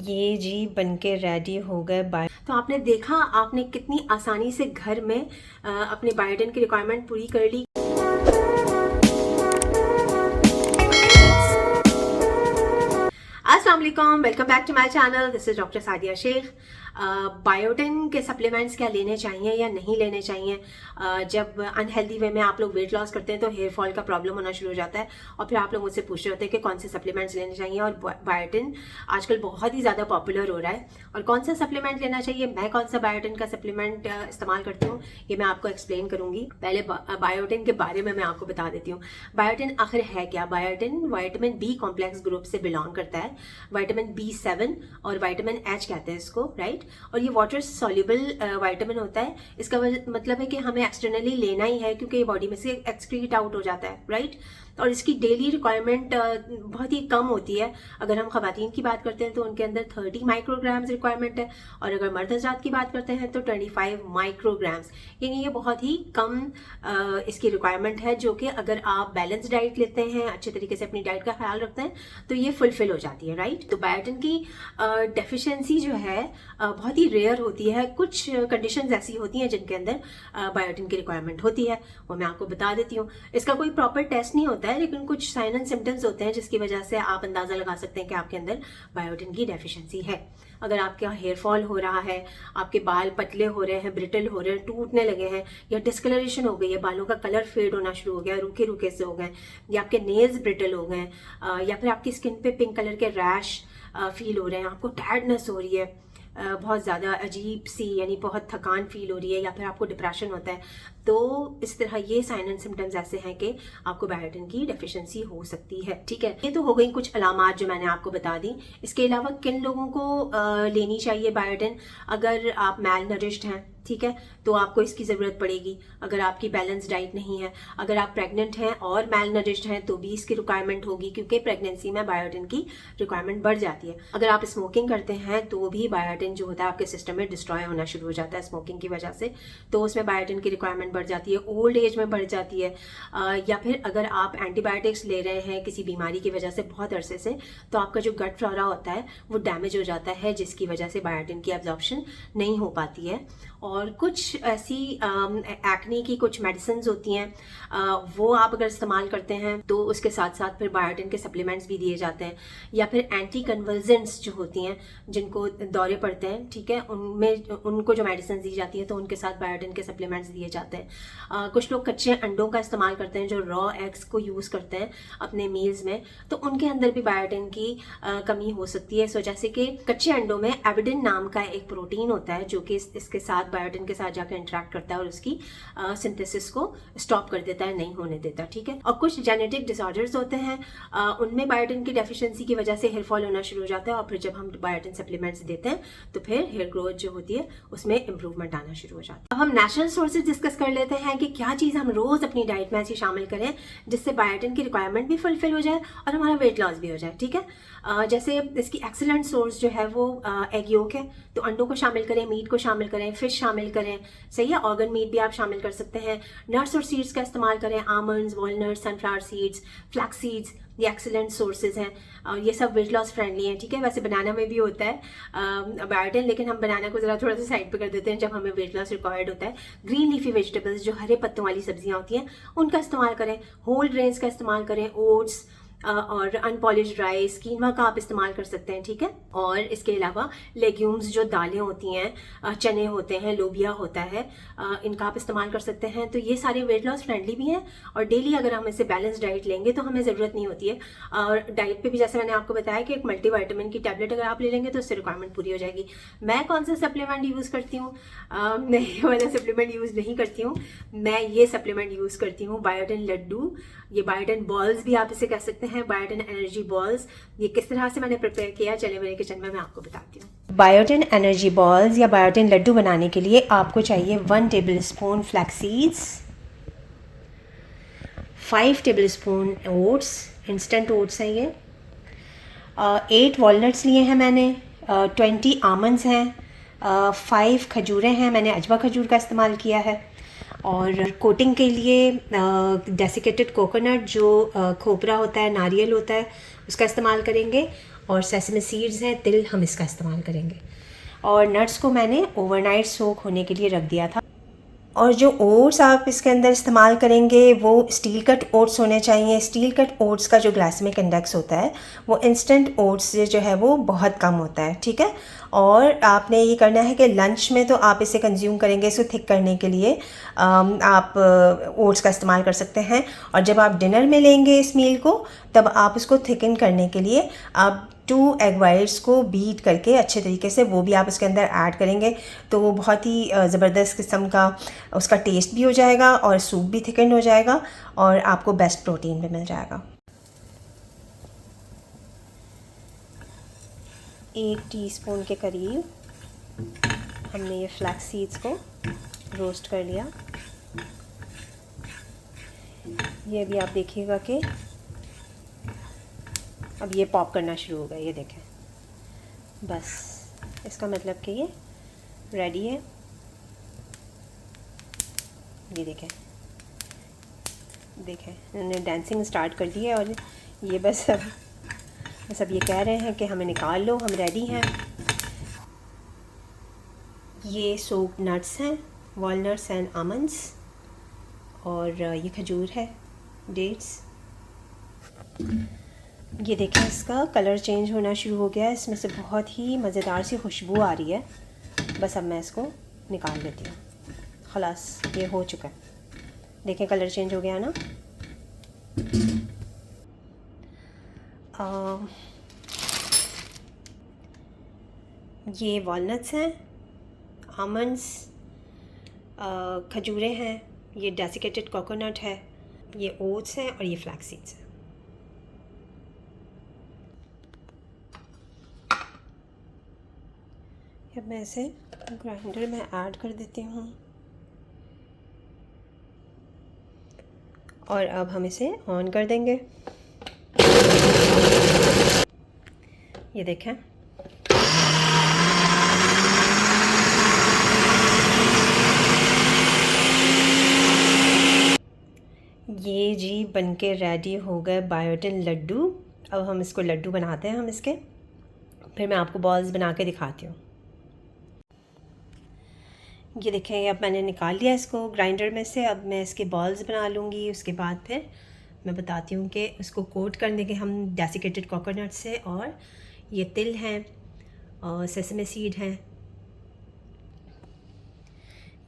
ये जी बनके रेडी हो गए तो आपने देखा आपने कितनी आसानी से घर में अपने बायोटिन की रिक्वायरमेंट पूरी कर ली। अस्सलाम वालेकुम, welcome back to my channel. This is doctor Sadia Shaikh. Biotin के सप्लीमेंट्स क्या लेने चाहिए या नहीं लेने चाहिए? जब अनहेल्दी वे में आप लोग वेट लॉस करते हैं तो हेयर फॉल का प्रॉब्लम होना शुरू हो जाता है और फिर आप लोग मुझसे पूछ रहे होते हैं कि कौन से सप्लीमेंट्स लेने चाहिए। और बायोटिन आजकल बहुत ही ज़्यादा पॉपुलर हो रहा है और कौन सा सप्लीमेंट लेना चाहिए, मैं कौन सा बायोटिन का सप्लीमेंट इस्तेमाल करती हूँ, ये मैं आपको एक्सप्लेन करूंगी। पहले बायोटिन के बारे में मैं आपको बता देती हूँ। बायोटिन आखिर है क्या? Biotin vitamin B complex group से बिलोंग करता है। विटामिन B7 और विटामिन H कहते हैं इसको, राइट। और ये वाटर सॉल्युबल विटामिन होता है। इसका मतलब है कि हमें एक्सटर्नली लेना ही है क्योंकि ये बॉडी में से एक्सक्रीट आउट हो जाता है, राइट। और इसकी डेली रिक्वायरमेंट बहुत ही कम होती है। अगर हम खवातीन की बात करते हैं तो उनके अंदर 30 माइक्रोग्राम्स रिक्वायरमेंट है और अगर मर्द हज़रात की बात करते हैं तो 25 माइक्रोग्राम्स, यानी ये बहुत ही कम इसकी रिक्वायरमेंट है, जो कि अगर आप बैलेंस डाइट लेते हैं, अच्छे तरीके से अपनी डाइट का ख्याल रखते हैं तो ये फुलफिल हो जाती है, राइट। तो बायोटिन की डेफिशिएंसी जो है बहुत ही रेयर होती है। कुछ कंडीशंस ऐसी होती हैं जिनके अंदर बायोटिन की रिक्वायरमेंट होती है, वो मैं आपको बता देती हूँ। इसका कोई प्रॉपर टेस्ट नहीं होता है, लेकिन कुछ साइन एंड सिम्टम्स होते हैं जिसकी वजह से आप अंदाजा लगा सकते हैं कि आपके अंदर बायोटिन की डेफिशिएंसी है। अगर आपका हेयर फॉल हो रहा है, आपके बाल पतले हो रहे हैं, ब्रिटल हो रहे हैं, टूटने लगे हैं, या डिस्कलरेशन हो गई है, बालों का कलर फेड होना शुरू हो गया, रूखे रूखे से हो गए, या आपके नेल्स ब्रिटल हो गए, या फिर आपकी स्किन पे पिंक कलर के रैश फील हो रहे हैं, आपको टायर्डनेस हो रही है, बहुत ज़्यादा अजीब सी यानी बहुत थकान फील हो रही है, या फिर आपको डिप्रेशन होता है, तो इस तरह ये साइन एंड सिम्टम्स ऐसे हैं कि आपको बायोटिन की डेफिशिएंसी हो सकती है, ठीक है। ये तो हो गई कुछ अलामात जो मैंने आपको बता दी। इसके अलावा किन लोगों को लेनी चाहिए बायोटिन? अगर आप मैल नरिश्ड हैं, ठीक है, तो आपको इसकी ज़रूरत पड़ेगी। अगर आपकी बैलेंस डाइट नहीं है, अगर आप प्रेग्नेंट हैं और मैल नरिश्ड हैं तो भी इसकी रिक्वायरमेंट होगी, क्योंकि प्रेगनेंसी में बायोटिन की रिक्वायरमेंट बढ़ जाती है। अगर आप स्मोकिंग करते हैं तो भी बायोटिन जो होता है आपके सिस्टम में डिस्ट्रॉय होना शुरू हो जाता है स्मोकिंग की वजह से, तो उसमें बायोटिन की रिक्वायरमेंट बढ़ जाती है, ओल्ड एज में बढ़ जाती है। या फिर अगर आप एंटीबायोटिक्स ले रहे हैं किसी बीमारी की वजह से बहुत अरसे से, तो आपका जो गट फ्लोरा होता है वो डैमेज हो जाता है, जिसकी वजह से बायोटिन की एब्जॉर्प्शन नहीं हो पाती है। और कुछ ऐसी एक्ने की कुछ मेडिसिन होती हैं, वो आप अगर इस्तेमाल करते हैं तो उसके साथ साथ फिर बायोटिन के सप्लीमेंट्स भी दिए जाते हैं। या फिर एंटी कन्वर्जेंट्स जो होती हैं, जिनको दौरे पड़ते हैं, ठीक है, उनमें उनको जो मेडिसिन दी जाती है तो उनके साथ बायोटिन के सप्लीमेंट्स दिए जाते हैं। कुछ लोग कच्चे अंडों का इस्तेमाल करते हैं, जो रॉ एग्स को यूज़ करते हैं अपने मील्स में, तो उनके अंदर भी बायोटिन की कमी हो सकती है। सो जैसे कि कच्चे अंडों में एविडिन नाम का एक प्रोटीन होता है जो कि इसके साथ बायोटिन के साथ जाकर इंटरेक्ट करता है और उसकी सिंथेसिस को स्टॉप कर देता है, नहीं होने देता, ठीक है। और कुछ जेनेटिक डिसऑर्डर्स होते हैं, उनमें बायोटिन की डेफिशिएंसी की वजह से हेयर फॉल होना शुरू हो जाता है, और फिर जब हम बायोटिन सप्लीमेंट्स देते हैं तो फिर हेयर ग्रोथ जो होती है उसमें इंप्रूवमेंट आना शुरू हो जाता है। अब हम नेचुरल सोर्सेज डिस्कस कर लेते हैं कि क्या चीज़ हम रोज अपनी डाइट में ऐसी शामिल करें जिससे बायोटिन की रिक्वायरमेंट भी फुलफिल हो जाए और हमारा वेट लॉस भी हो जाए, ठीक है। जैसे इसकी एक्सीलेंट सोर्स जो है वो एग योक है, तो अंडों को शामिल करें, मीट को शामिल करें, फिश शामिल करें, सही है। ऑर्गन मीट भी आप शामिल कर सकते हैं। नट्स और सीड्स का इस्तेमाल करें, almonds, walnuts, sunflower seeds, flax seeds, ये एक्सीलेंट सोर्सेज हैं और ये सब वेट लॉस फ्रेंडली हैं, ठीक है। वैसे बनाना में भी होता है बायोटिन, लेकिन हम बनाना को ज़रा थोड़ा सा साइड पे कर देते हैं जब हमें वेट लॉस रिक्वायर्ड होता है। ग्रीन लीफी वेजिटेबल्स, जो हरे पत्तों वाली सब्जियां होती हैं, उनका इस्तेमाल करें। होल ग्रेन्स का इस्तेमाल करें, ओट्स और अनपॉलिश्ड राइस, कीनवा का आप इस्तेमाल कर सकते हैं, ठीक है। और इसके अलावा लेग्यूम्स, जो दालें होती हैं, चने होते हैं, लोबिया होता है, इनका आप इस्तेमाल कर सकते हैं। तो ये सारे वेट लॉस फ्रेंडली भी हैं और डेली अगर हम इसे बैलेंस डाइट लेंगे तो हमें ज़रूरत नहीं होती है। और डाइट पे भी जैसे मैंने आपको बताया कि एक मल्टीविटामिन की टैबलेट अगर आप ले लेंगे तो उससे रिक्वायरमेंट पूरी हो जाएगी। मैं कौन सा सप्लीमेंट यूज़ करती हूँ? मैं ये वाला सप्लीमेंट यूज़ नहीं करती हूँ, मैं ये सप्लीमेंट यूज़ करती हूँ बायोटिन लड्डू, ये बायोटिन बॉल्स भी आप इसे कह सकते हैं, बायोटिन एनर्जी बॉल्स। ये किस तरह से मैंने प्रिपेयर किया, चले मेरे किचन में मैं आपको बताती हूँ। बायोटिन एनर्जी बॉल्स या बायोटिन लड्डू बनाने के लिए आपको चाहिए 1 tablespoon flax seeds, 5 tablespoon oats, instant oats हैं ये, 8 वॉलनट्स लिए हैं मैंने, 20 आमंड्स हैं, 5 खजूरें हैं, मैंने अजवा खजूर का इस्तेमाल किया है। और कोटिंग के लिए डेसिकेटेड कोकोनट, जो खोपरा होता है, नारियल होता है, उसका इस्तेमाल करेंगे। और सेसमे सीड्स हैं, तिल, हम इसका इस्तेमाल करेंगे। और नट्स को मैंने ओवरनाइट सोक होने के लिए रख दिया था। और जो ओट्स आप इसके अंदर इस्तेमाल करेंगे वो स्टील कट ओट्स होने चाहिए। स्टील कट ओट्स का जो ग्लाइसेमिक इंडेक्स होता है वो इंस्टेंट ओट्स से जो है वो बहुत कम होता है, ठीक है। और आपने ये करना है कि लंच में तो आप इसे कंज्यूम करेंगे, इसको थिक करने के लिए आप ओट्स का इस्तेमाल कर सकते हैं। और जब आप डिनर में लेंगे इस मील को, तब आप उसको थिकन करने के लिए आप 2 एग वाइट्स को बीट करके अच्छे तरीके से वो भी आप इसके अंदर ऐड करेंगे, तो वो बहुत ही ज़बरदस्त किस्म का उसका टेस्ट भी हो जाएगा और सूप भी थिकन हो जाएगा और आपको बेस्ट प्रोटीन भी मिल जाएगा। 1 टीस्पून के करीब हमने ये फ्लैक्स सीड्स को रोस्ट कर लिया। ये भी आप देखिएगा कि अब ये पॉप करना शुरू हो गया, ये देखें, बस इसका मतलब कि ये रेडी है। ये देखें इन्होंने डांसिंग स्टार्ट कर दी है और ये बस अब ये कह रहे हैं कि हमें निकाल लो, हम रेडी हैं। ये सोक्ड नट्स हैं, वॉलनट्स एंड आमंड्स, और ये खजूर है, डेट्स। ये देखें इसका कलर चेंज होना शुरू हो गया है, इसमें से बहुत ही मज़ेदार सी खुशबू आ रही है। बस अब मैं इसको निकाल लेती हूँ। खलास, ये हो चुका है, देखें कलर चेंज हो गया ना। ये वॉलनट्स हैं, आमंड्स, खजूरें हैं, ये डेसिकेटेड कोकोनट है, ये ओट्स हैं और ये फ्लैक्स सीड्स हैं। अब मैं इसे ग्राइंडर में ऐड कर देती हूँ और अब हम इसे ऑन कर देंगे। ये देखें, ये जी बनके रेडी हो गए बायोटिन लड्डू। अब हम इसको लड्डू बनाते हैं, हम इसके फिर मैं आपको बॉल्स बना के दिखाती हूँ। ये देखें, अब मैंने निकाल लिया इसको ग्राइंडर में से। अब मैं इसके बॉल्स बना लूँगी। उसके बाद फिर मैं बताती हूँ कि उसको कोट करने के हम डेसिकेटेड कोकोनट से, और ये तिल हैं और सेसमे सीड हैं।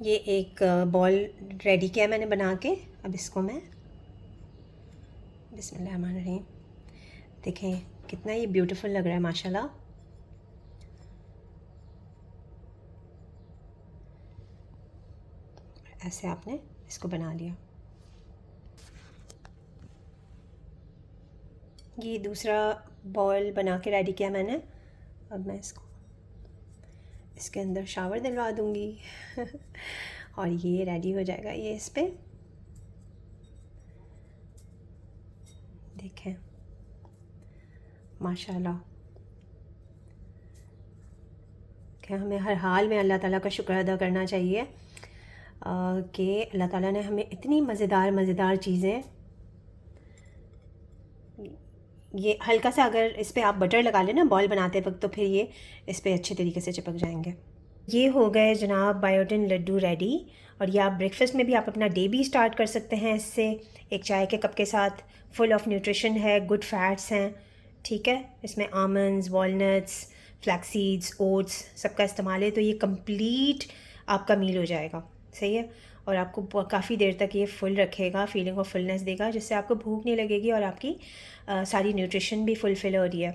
ये एक बॉल रेडी किया मैंने बना के। अब इसको मैं बिस्मिल्लाहिर्रहमानिर्रहीम, देखें कितना ये ब्यूटीफुल लग रहा है माशाल्लाह। ऐसे आपने इसको बना लिया। ये दूसरा बॉल बना के रेडी किया मैंने। अब मैं इसके अंदर शावर दिलवा दूँगी और ये रेडी हो जाएगा। ये इस पे देखें माशाल्लाह, कि हमें हर हाल में अल्लाह ताला का शुक्र अदा करना चाहिए कि अल्लाह ताला ने हमें इतनी मज़ेदार चीज़ें। ये हल्का सा अगर इस पे आप बटर लगा लें ना बॉल बनाते वक्त, तो फिर ये इस पे अच्छे तरीके से चिपक जाएंगे। ये हो गए जनाब बायोटिन लड्डू रेडी। और ये आप ब्रेकफास्ट में भी आप अपना डे भी स्टार्ट कर सकते हैं इससे, एक चाय के कप के साथ। फुल ऑफ न्यूट्रिशन है, गुड फैट्स हैं, ठीक है। इसमें almonds, walnuts, flax seeds, oats सबका इस्तेमाल है, तो ये कंप्लीट आपका मील हो जाएगा, सही है। और आपको काफ़ी देर तक ये फुल रखेगा, फीलिंग ऑफ फुलनेस देगा, जिससे आपको भूख नहीं लगेगी और आपकी सारी न्यूट्रिशन भी फुलफ़िल हो रही है।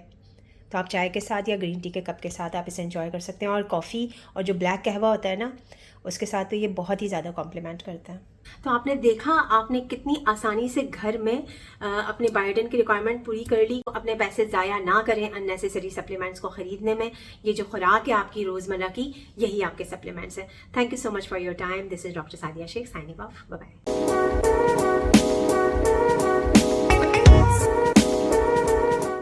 तो आप चाय के साथ या ग्रीन टी के कप के साथ आप इसे एंजॉय कर सकते हैं। और कॉफ़ी और जो ब्लैक कहवा होता है ना, उसके साथ तो ये बहुत ही ज़्यादा कॉम्प्लीमेंट करता है। तो आपने देखा, आपने कितनी आसानी से घर में अपने बायोटिन की रिक्वायरमेंट पूरी कर ली। अपने पैसे ज़ाया ना करें अननेसेसरी सप्लीमेंट्स को ख़रीदने में। ये जो खुराक है आपकी रोज़मर्रा की, यही आपके सप्लीमेंट्स हैं। Thank you so much for your time. This is doctor Sadia Shaikh signing off. Bye bye.